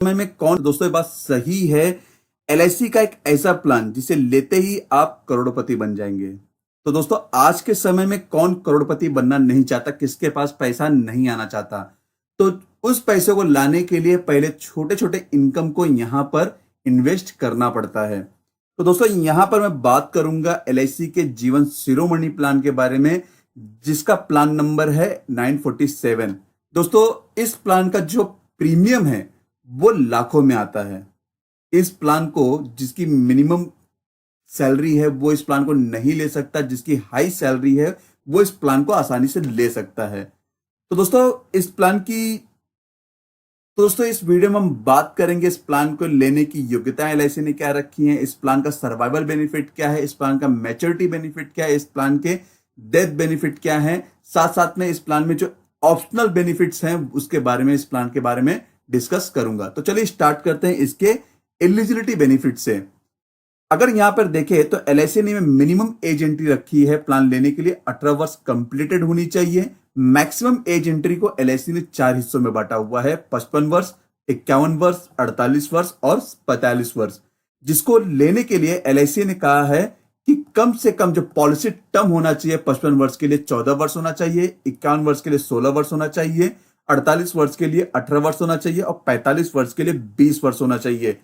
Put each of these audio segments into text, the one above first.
समय में कौन दोस्तों ये बात सही है। एलआईसी का एक ऐसा प्लान जिसे लेते ही आप करोड़पति बन जाएंगे। तो दोस्तों आज के समय में कौन करोड़पति बनना नहीं चाहता, किसके पास पैसा नहीं आना चाहता। तो उस पैसे को लाने के लिए पहले छोटे छोटे इनकम को यहां पर इन्वेस्ट करना पड़ता है। तो दोस्तों यहां पर मैं बात करूंगा एलआईसी के जीवन शिरोमणि प्लान के बारे में, जिसका प्लान नंबर है 947। दोस्तों इस प्लान का जो प्रीमियम है वो लाखों में आता है। इस प्लान को जिसकी मिनिमम सैलरी है वो इस प्लान को नहीं ले सकता, जिसकी हाई सैलरी है वो इस प्लान को आसानी से ले सकता है। तो दोस्तों इस प्लान की तो दोस्तों इस वीडियो में हम बात करेंगे इस प्लान को लेने की योग्यताएं एलआईसी ने क्या रखी हैं, इस प्लान का सर्वाइवल बेनिफिट क्या है, इस प्लान का मैच्योरिटी बेनिफिट क्या है, इस प्लान के डेथ बेनिफिट क्या है, साथ साथ में इस प्लान में जो ऑप्शनल बेनिफिट्स हैं उसके बारे में, इस प्लान के बारे में डिस्कस करूंगा। तो चलिए स्टार्ट करते हैं इसके एलिजिबिलिटी बेनिफिट से। अगर यहां पर देखें तो एलआईसी ने मिनिमम एज एंट्री रखी है प्लान लेने के लिए 18 वर्ष कंप्लीटेड होनी चाहिए। मैक्सिमम एज एंट्री को एलआईसी ने 4 हिस्सों में बांटा हुआ है, 55 वर्ष, 51 वर्ष, 48 वर्ष और 45 वर्ष, जिसको लेने के लिए एलआईसी ने कहा है कि कम से कम जो पॉलिसी टर्म होना चाहिए 55 वर्ष के लिए 14 वर्ष होना चाहिए, 51 वर्ष के लिए 16 वर्ष होना चाहिए, 48 वर्ष के लिए 18 वर्ष होना चाहिए और 45 वर्ष के लिए 20 वर्ष होना चाहिए।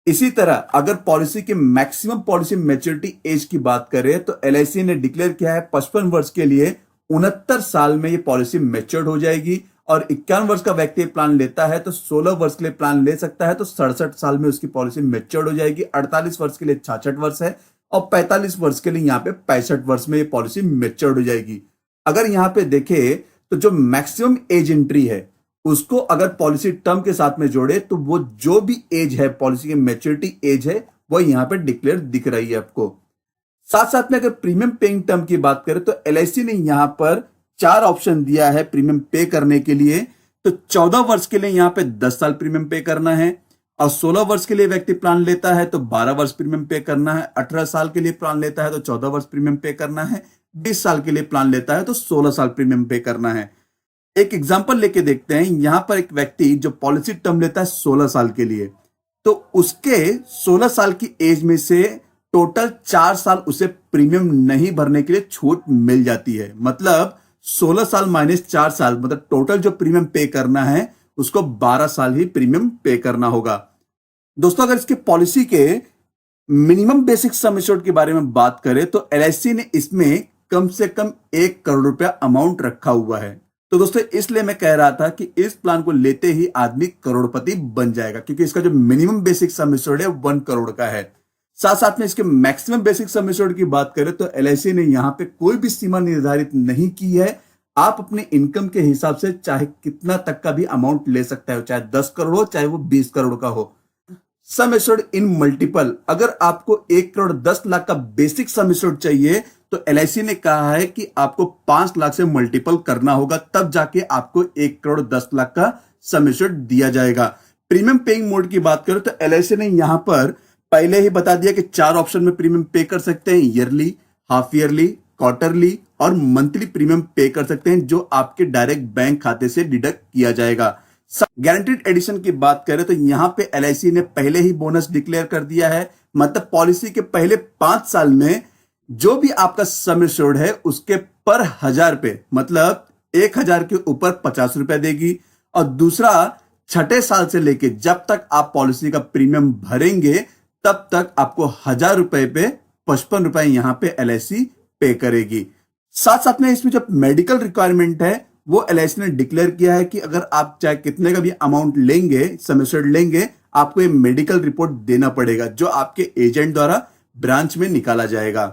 इसी तरह अगर पॉलिसी की मैक्सिमम पॉलिसी मैच्योरिटी एज की बात करें तो एलआईसी ने डिक्लेयर किया है 55 वर्ष के लिए 69 साल में ये पॉलिसी मैच्योर्ड हो जाएगी, और 51 वर्ष का व्यक्ति प्लान लेता है तो 16 वर्ष के लिए प्लान ले सकता है तो 67 साल में उसकी पॉलिसी मैच्योर्ड हो जाएगी। 48 वर्ष के लिए 66 वर्ष है और 45 वर्ष के लिए यहाँ पे 65 वर्ष में ये पॉलिसी मैच्योर्ड हो जाएगी। अगर यहाँ पे देखें तो जो मैक्सिमम एज एंट्री है उसको अगर पॉलिसी टर्म के साथ में जोड़े तो वो जो भी एज है पॉलिसी की मैच्योरिटी एज है वो यहां पे डिक्लेयर दिख रही है आपको। साथ साथ में अगर प्रीमियम पेइंग टर्म की बात करें तो एलआईसी ने यहां पर 4 ऑप्शन दिया है प्रीमियम पे करने के लिए। तो 14 वर्ष के लिए यहां पे 10 साल प्रीमियम पे करना है, और 16 वर्ष के लिए व्यक्ति प्लान लेता है तो 12 वर्ष प्रीमियम पे करना है, 18 साल के लिए प्लान लेता है तो 14 वर्ष प्रीमियम पे करना है, 20 साल के लिए प्लान लेता है तो 16 साल प्रीमियम पे करना है। एक एग्जांपल लेके देखते हैं। यहां पर एक व्यक्ति जो पॉलिसी टर्म लेता है 16 साल के लिए, तो उसके 16 साल की एज में से टोटल 4 साल उसे प्रीमियम नहीं भरने के लिए छूट मिल जाती है। मतलब 16 साल माइनस 4 साल, मतलब टोटल जो प्रीमियम पे करना है उसको 12 साल ही प्रीमियम पे करना होगा। दोस्तों अगर इसके पॉलिसी के मिनिमम बेसिक सम एश्योर्ड के बारे में बात करें तो एलआईसी ने इसमें कम से कम 1 करोड़ रुपया अमाउंट रखा हुआ है। तो दोस्तों इसलिए मैं कह रहा था कि इस प्लान को लेते ही आदमी करोड़पति बन जाएगा, क्योंकि इसका जो मिनिमम बेसिक सम एश्योर्ड है 1 करोड़ का है। साथ साथ में इसके मैक्सिमम बेसिक सम एश्योर्ड की बात करें तो एलआईसी ने यहां पे कोई भी सीमा निर्धारित नहीं की है। आप अपने इनकम के हिसाब से चाहे कितना तक का भी अमाउंट ले सकते हो, चाहे 10 करोड़ हो चाहे वो 20 करोड़ का हो। सम एश्योर्ड इन मल्टीपल, अगर आपको 1 करोड़ 10 लाख का बेसिक सम एश्योर्ड चाहिए तो एलआईसी ने कहा है कि आपको 5 लाख से मल्टीपल करना होगा, तब जाके आपको 1 करोड़ 10 लाख का सम एश्योर्ड दिया जाएगा। प्रीमियम पेइंग मोड की बात करें तो एलआईसी ने यहां पर पहले ही बता दिया कि 4 ऑप्शन में प्रीमियम पे कर सकते हैं, ईयरली, हाफ ईयरली, क्वार्टरली और मंथली प्रीमियम पे कर सकते हैं, जो आपके डायरेक्ट बैंक खाते से डिडक्ट किया जाएगा। गारंटीड एडिशन की बात करें तो यहां पे एलआईसी ने पहले ही बोनस डिक्लेयर कर दिया है। मतलब पॉलिसी के पहले 5 साल में जो भी आपका सम एश्योर्ड है उसके पर 1000 पे, मतलब 1000 के ऊपर 50 रुपए देगी, और दूसरा 6ठे साल से लेके जब तक आप पॉलिसी का प्रीमियम भरेंगे तब तक आपको 1000 रुपए पे 55 रुपए यहां पे एलआईसी पे करेगी। साथ साथ में इसमें जो मेडिकल रिक्वायरमेंट है वो एलआईसी ने डिक्लेयर किया है कि अगर आप चाहे कितने का भी अमाउंट लेंगे, सम एश्योर्ड लेंगे, आपको ये मेडिकल रिपोर्ट देना पड़ेगा जो आपके एजेंट द्वारा ब्रांच में निकाला जाएगा।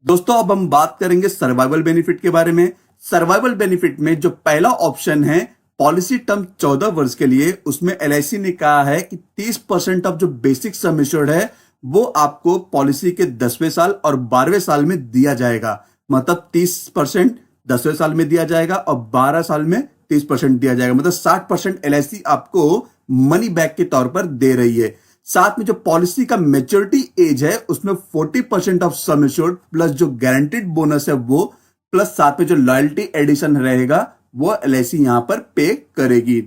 दोस्तों अब हम बात करेंगे सर्वाइवल बेनिफिट के बारे में। सर्वाइवल बेनिफिट में जो पहला ऑप्शन है पॉलिसी टर्म 14 वर्ष के लिए, उसमें एलआईसी ने कहा है कि 30% ऑफ जो बेसिक सम एश्योर्ड है वो आपको पॉलिसी के 10वें साल और 12वें साल में दिया जाएगा। मतलब 30% 10वें साल में दिया जाएगा और 12 साल में 30% दिया जाएगा। मतलब 60% एलआईसी आपको मनी बैक के तौर पर दे रही है। साथ में जो पॉलिसी का मैच्योरिटी एज है उसमें 40% ऑफ सम एश्योर्ड प्लस जो गारंटीड बोनस है वो, प्लस साथ में जो लॉयल्टी एडिशन रहेगा वो एलआईसी यहां पर पे करेगी।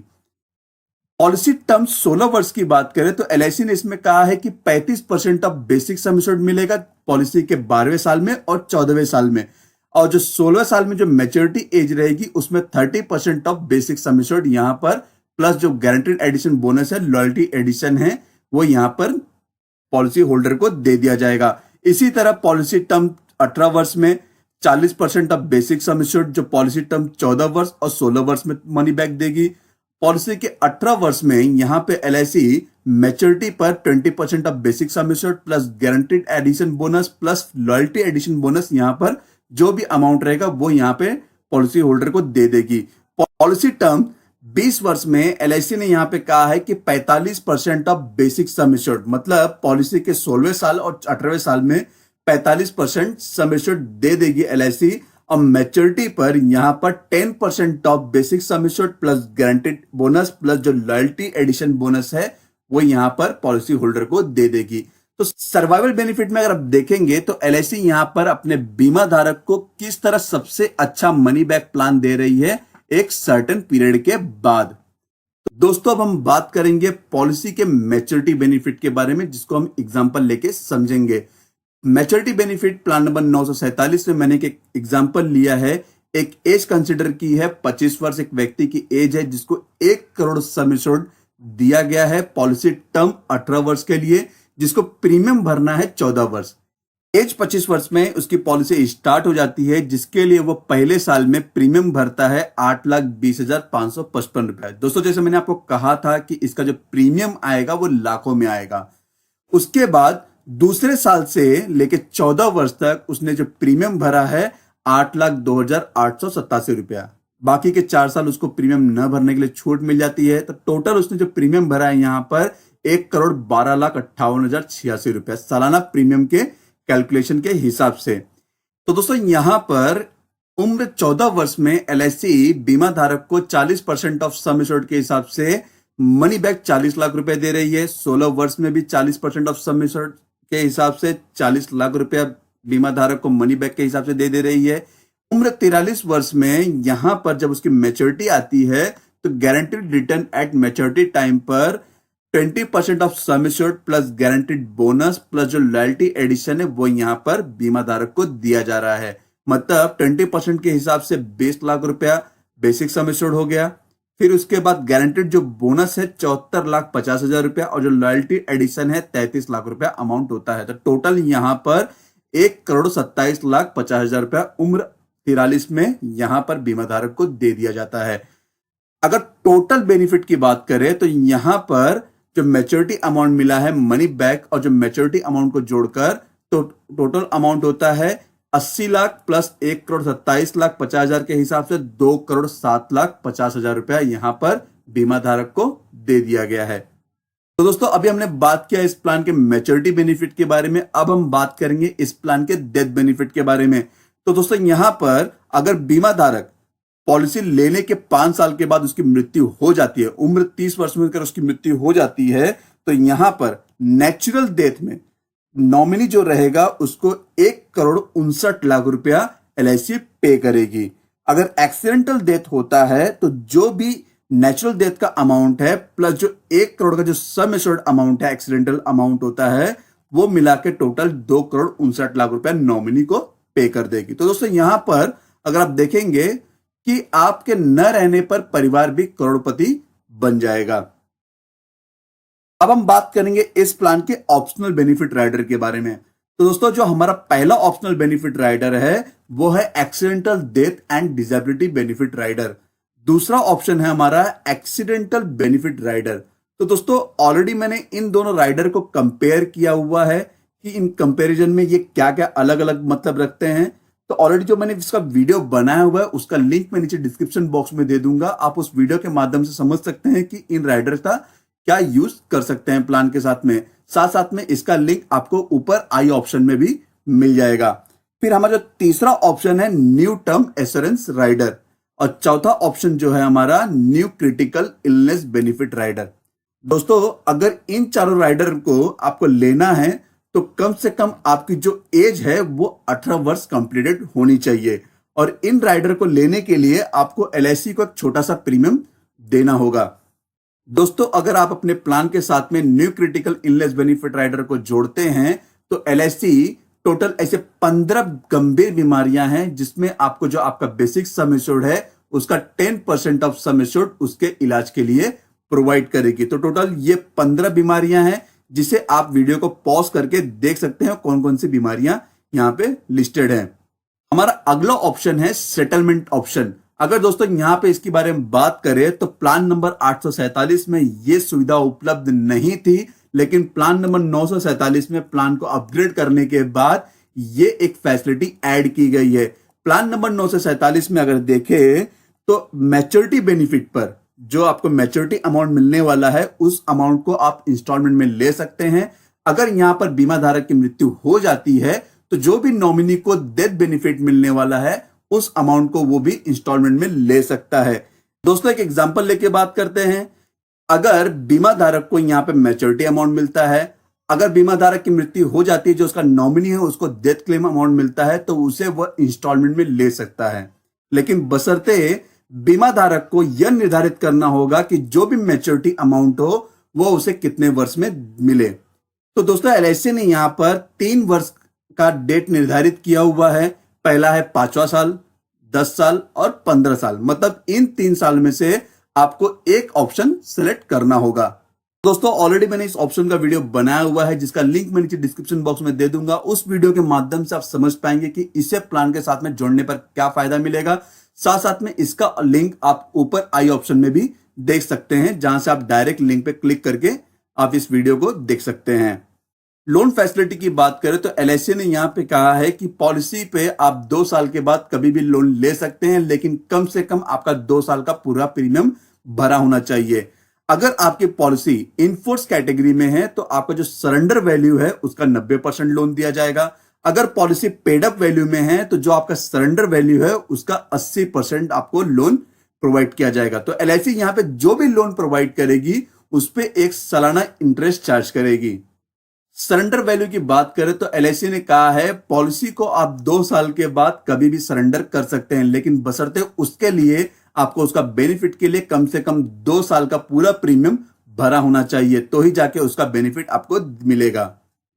पॉलिसी टर्म 16 वर्ष की बात करें तो एलआईसी ने इसमें कहा है कि 35% ऑफ बेसिक सम एश्योर्ड मिलेगा पॉलिसी के 12वें साल में और 14वें साल में, और जो 16वें साल में जो मैच्योरिटी एज रहेगी उसमें 30% ऑफ बेसिक सम एश्योर्ड यहां पर, प्लस जो गारंटीड एडिशन बोनस है, लॉयल्टी एडिशन है, वो यहां पर पॉलिसी होल्डर को दे दिया जाएगा। इसी तरह पॉलिसी टर्म 18 वर्ष में 40% ऑफ बेसिक सम एश्योर्ड जो पॉलिसी टर्म 14 वर्ष और 16 वर्ष में मनी बैक देगी। पॉलिसी के 18 वर्ष में यहां पे एलआईसी मैच्योरिटी पर 20% of basic sum assured plus guaranteed addition bonus plus loyalty addition bonus, यहां पर जो भी अमाउंट रहेगा वो यहां पे पॉलिसी होल्डर को दे देगी। पॉलिसी टर्म 20 वर्ष में एलआईसी ने यहां पे कहा है कि 45% ऑफ बेसिक सम एश्योर्ड, मतलब पॉलिसी के 16वें साल और 18वें साल में 45% सम एश्योर्ड दे देगी एलआईसी, और मैच्योरिटी पर यहां पर 10% of basic sum assured plus guaranteed bonus plus जो लॉयल्टी एडिशन बोनस है वो यहां पर पॉलिसी होल्डर को दे देगी। तो सर्वाइवल बेनिफिट में अगर आप देखेंगे तो एलआईसी यहां पर अपने बीमा धारक को किस तरह सबसे अच्छा मनी बैक प्लान दे रही है एक सर्टेन पीरियड के बाद। तो दोस्तों अब हम बात करेंगे पॉलिसी के मैच्योरिटी बेनिफिट के बारे में, जिसको हम एग्जांपल लेके समझेंगे। मैच्योरिटी बेनिफिट प्लान नंबर 947 में मैंने एक एग्जांपल लिया है। एक एज कंसिडर की है 25 वर्ष, एक व्यक्ति की एज है जिसको 1 करोड़ सम एश्योर्ड दिया गया है पॉलिसी टर्म 18 वर्ष के लिए, जिसको प्रीमियम भरना है 14 वर्ष। एज 25 वर्ष में उसकी पॉलिसी स्टार्ट हो जाती है, जिसके लिए वो पहले साल में प्रीमियम भरता है 8,20,555 रुपए। दोस्तों जैसे मैंने आपको कहा था कि इसका जो प्रीमियम आएगा वो लाखों में आएगा। उसके बाद दूसरे साल से लेके 14 वर्ष तक उसने जो प्रीमियम भरा है 8,02,887 रुपया। बाकी के 4 साल उसको प्रीमियम न भरने के लिए छूट मिल जाती है। तो टोटल उसने जो प्रीमियम भरा है यहां पर 1,12,58,086 रुपया सालाना प्रीमियम के कैलकुलेशन के हिसाब से। तो दोस्तों यहां पर उम्र 14 वर्ष में एलआईसी बीमा धारक को 40% ऑफ सम एश्योर्ड के हिसाब से मनी बैक 40 लाख रुपए दे रही है। 16 वर्ष में भी 40% ऑफ सम एश्योर्ड के हिसाब से 40 लाख रुपया बीमा धारक को मनी बैक के हिसाब से दे रही है। उम्र 43 वर्ष में यहां पर जब उसकी मैच्योरिटी आती है तो guaranteed return at maturity time पर 20% of some assured plus guaranteed bonus plus जो लॉयल्टी एडिशन है वो यहां पर बीमा धारक को दिया जा रहा है। मतलब 20% के हिसाब से 20 लाख रुपया बेसिक सम एश्योर्ड हो गया। फिर उसके बाद गारंटेड जो बोनस है 74,50,000 रुपया और जो लॉयल्टी एडिशन है 33 लाख रुपया अमाउंट होता है। तो टोटल यहां पर 1,27,50,000 रुपया उम्र 43 में यहां पर बीमा धारक को दे दिया जाता है। अगर टोटल बेनिफिट की बात करें तो यहां पर जो मैच्योरिटी अमाउंट मिला है मनी बैक और जो मैच्योरिटी अमाउंट को जोड़कर तो टोटल अमाउंट होता है 80 लाख प्लस 1,27,50,000 के हिसाब से 2,07,50,000 रुपया यहां पर बीमा धारक को दे दिया गया है। तो दोस्तों अभी हमने बात किया इस प्लान के मैच्योरिटी बेनिफिट के बारे में, अब हम बात करेंगे इस प्लान के डेथ बेनिफिट के बारे में। तो दोस्तों यहां पर अगर बीमा धारक पॉलिसी लेने के 5 साल के बाद उसकी मृत्यु हो जाती है, उम्र 30 वर्ष में उसकी मृत्यु हो जाती है, तो यहां पर नेचुरल डेथ में नॉमिनी जो रहेगा उसको 1,59,00,000 रुपया एलआईसी पे करेगी। अगर एक्सीडेंटल डेथ होता है तो जो भी नेचुरल डेथ का अमाउंट है प्लस जो 1 करोड़ का जो सम एश्योर्ड अमाउंट है एक्सीडेंटल अमाउंट होता है वो मिला के टोटल 2,59,00,000 रुपया नॉमिनी को पे कर देगी। तो दोस्तों यहां पर अगर आप देखेंगे कि आपके न रहने पर परिवार भी करोड़पति बन जाएगा। अब हम बात करेंगे इस प्लान के ऑप्शनल बेनिफिट राइडर के बारे में। तो दोस्तों जो हमारा पहला ऑप्शनल बेनिफिट राइडर है वो है accidental death and disability benefit rider. दूसरा ऑप्शन है हमारा एक्सीडेंटल बेनिफिट राइडर। तो दोस्तों ऑलरेडी मैंने इन दोनों राइडर को कंपेयर किया हुआ है कि इन कंपैरिजन में ये क्या क्या अलग अलग मतलब रखते हैं। तो ऑलरेडी जो मैंने इसका वीडियो बनाया हुआ है उसका लिंक मैं नीचे डिस्क्रिप्शन बॉक्स में दे दूंगा। आप उस वीडियो के माध्यम से समझ सकते हैं कि इन राइडर का क्या यूज कर सकते हैं प्लान के साथ में। साथ में इसका लिंक आपको ऊपर आई ऑप्शन में भी मिल जाएगा। फिर हमारा जो तीसरा ऑप्शन है न्यू टर्म एश्योरेंस राइडर और चौथा ऑप्शन जो है हमारा new critical illness benefit rider. दोस्तों अगर इन चारों राइडर को आपको लेना है तो कम से कम आपकी जो एज है वो 18 वर्ष कंप्लीटेड होनी चाहिए और इन राइडर को लेने के लिए आपको एलआईसी को एक छोटा सा प्रीमियम देना होगा। दोस्तों अगर आप अपने प्लान के साथ में new critical illness benefit rider को जोड़ते हैं तो एलआईसी टोटल ऐसे 15 गंभीर बीमारियां हैं जिसमें आपको जो आपका बेसिक सम एश्योर्ड है उसका 10% ऑफ सम एश्योर्ड उसके इलाज के लिए प्रोवाइड करेगी। तो टोटल ये 15 बीमारियां हैं जिसे आप वीडियो को पॉज करके देख सकते हैं कौन कौन सी बीमारियां यहां पे लिस्टेड है। हमारा अगला ऑप्शन है सेटलमेंट ऑप्शन। अगर दोस्तों यहां पे इसके बारे में बात करें तो प्लान नंबर 847 में यह सुविधा उपलब्ध नहीं थी, लेकिन प्लान नंबर 947 में प्लान को अपग्रेड करने के बाद ये एक फैसिलिटी ऐड की गई है। प्लान नंबर 947 में अगर देखें तो मैच्योरिटी बेनिफिट पर जो आपको मैच्योरिटी अमाउंट मिलने वाला है उस अमाउंट को आप इंस्टॉलमेंट में ले सकते हैं। अगर यहां पर बीमा धारक की मृत्यु हो जाती है तो जो भी नॉमिनी को डेथ बेनिफिट मिलने वाला है उस अमाउंट को वो भी इंस्टॉलमेंट में ले सकता है। दोस्तों एक एग्जांपल लेके बात करते हैं। अगर बीमा धारक को यहां पे मैच्योरिटी अमाउंट मिलता है, अगर बीमा धारक की मृत्यु हो जाती है जो उसका नॉमिनी है उसको डेथ क्लेम अमाउंट मिलता है तो उसे वह इंस्टॉलमेंट में ले सकता है, लेकिन बशर्ते बीमा धारक को यह निर्धारित करना होगा कि जो भी मैच्योरिटी अमाउंट हो वो उसे कितने वर्ष में मिले। तो दोस्तों एलआईसी ने यहां पर 3 वर्ष का डेट निर्धारित किया हुआ है। पहला है 5वां साल, 10 साल और 15 साल। मतलब इन 3 साल में से आपको एक ऑप्शन सिलेक्ट करना होगा। दोस्तों ऑलरेडी मैंने इस ऑप्शन का वीडियो बनाया हुआ है जिसका लिंक मैं नीचे डिस्क्रिप्शन बॉक्स में दे दूंगा। उस वीडियो के माध्यम से आप समझ पाएंगे कि इसे प्लान के साथ में जोड़ने पर क्या फायदा मिलेगा। साथ साथ में इसका लिंक आप ऊपर आई ऑप्शन में भी देख सकते हैं जहां से आप डायरेक्ट लिंक पे क्लिक करके आप इस वीडियो को देख सकते हैं। लोन फैसिलिटी की बात करें तो एलआईसी ने यहां पे कहा है कि पॉलिसी पे आप 2 साल के बाद कभी भी लोन ले सकते हैं, लेकिन कम से कम आपका 2 साल का पूरा प्रीमियम भरा होना चाहिए। अगर आपकी पॉलिसी इनफोर्स कैटेगरी में है तो आपका जो सरेंडर वैल्यू है उसका 90% लोन दिया जाएगा। अगर पॉलिसी पेड अप वैल्यू में है तो जो आपका सरेंडर वैल्यू है उसका 80% आपको लोन प्रोवाइड किया जाएगा। तो एलआईसी यहां पे जो भी लोन प्रोवाइड करेगी उस पर एक सालाना इंटरेस्ट चार्ज करेगी। सरेंडर वैल्यू की बात करें तो एलआईसी ने कहा है पॉलिसी को आप 2 साल के बाद कभी भी सरेंडर कर सकते हैं, लेकिन बशर्ते उसके लिए आपको उसका बेनिफिट के लिए कम से कम 2 साल का पूरा प्रीमियम भरा होना चाहिए, तो ही जाके उसका बेनिफिट आपको मिलेगा।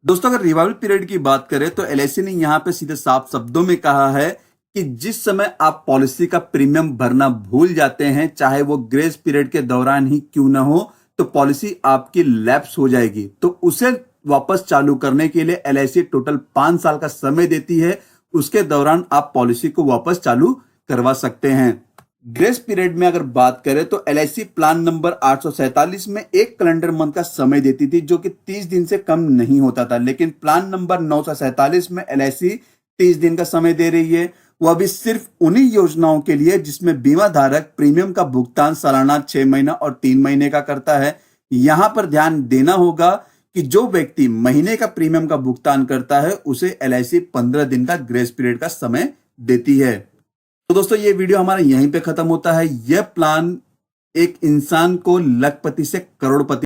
दोस्तों अगर रिवाइवल पीरियड की बात करें तो एलआईसी ने यहां पे सीधे साफ शब्दों में कहा है कि जिस समय आप पॉलिसी का प्रीमियम भरना भूल जाते हैं, चाहे वो ग्रेस पीरियड के दौरान ही क्यों ना हो, तो पॉलिसी आपकी लैप्स हो जाएगी। तो उसे वापस चालू करने के लिए एलआईसी टोटल 5 साल का समय देती है। उसके दौरान आप पॉलिसी को वापस चालू करवा सकते हैं। ग्रेस पीरियड में अगर बात करें तो एलआईसी प्लान नंबर 847 में एक कैलेंडर मंथ का समय देती थी जो कि 30 दिन से कम नहीं होता था, लेकिन प्लान नंबर 947 में एलआईसी 30 दिन का समय दे रही है। वह भी सिर्फ उन्हीं योजनाओं के लिए जिसमें बीमा धारक प्रीमियम का भुगतान सालाना 6 महीना और 3 महीने का करता है। यहां पर ध्यान देना होगा कि जो व्यक्ति महीने का प्रीमियम का भुगतान करता है उसे एलआईसी 15 दिन का ग्रेस पीरियड का समय देती है। तो दोस्तों ये वीडियो हमारा यहीं पे खत्म होता है। यह प्लान एक इंसान को लखपति से करोड़पति